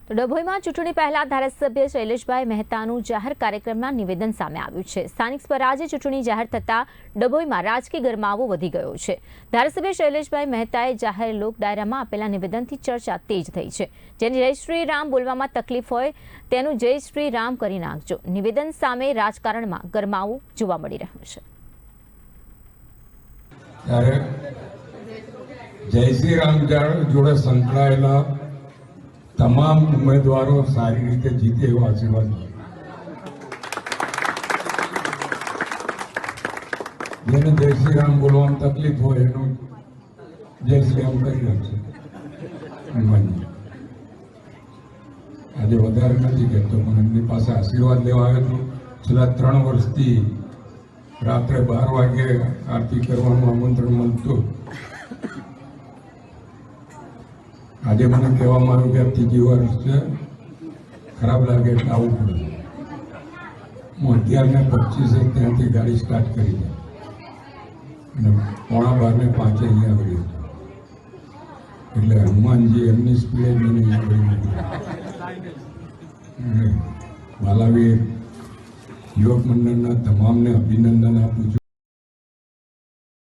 તો ડભોઈમાં ચૂંટણી પહેલા ધારાસભ્ય શૈલેષભાઈ મહેતાનું જાહેર કાર્યક્રમમાં નિવેદન સામે આવ્યું છે। સ્થાનિક સ્વરાજ્ય ચૂંટણી જાહેર થતા ડભોઈમાં રાજકીય ગરમાવો વધી ગયો છે। ધારાસભ્ય શૈલેષભાઈ મહેતાએ જાહેર લોક ડાયરામાં આપેલા નિવેદનથી ચર્ચા તેજ થઈ છે। જેને જય શ્રી રામ બોલવામાં તકલીફ હોય તેનું જય શ્રી રામ કરી નાખજો નિવેદન સામે રાજકારણમાં ગરમાવો જોવા મળી રહ્યો છે। जय श्री राम जोड़े संकળાયેલા તમામ ઉમેદવારો સારી રીતે જીતે એવો આશીર્વાદ જેને જય શ્રી રામ બોલવામાં તકલીફ હોય એનું જય શ્રી રામ કરી નાખશે। આજે વધારે નથી કહેતો પણ એમની પાસે આશીર્વાદ લેવા આવ્યો હતો। છેલ્લા 3 વર્ષથી રાત્રે 12 વાગે આરતી કરવાનું આમંત્રણ મળતું। આજે મને કહેવામાં આવ્યું કે ત્રીજી વર્ષ છે, ખરાબ લાગે એટલે આવવું પડે। હું 11:25 ત્યાંથી ગાડી સ્ટાર્ટ કરી દે અને 11:45 અહીંયા આવી હતી। એટલે હનુમાનજી એમની સ્પીડે મને અહીંયા આવી। બાલાવીર યુવક મંડળના તમામને અભિનંદન આપું છું।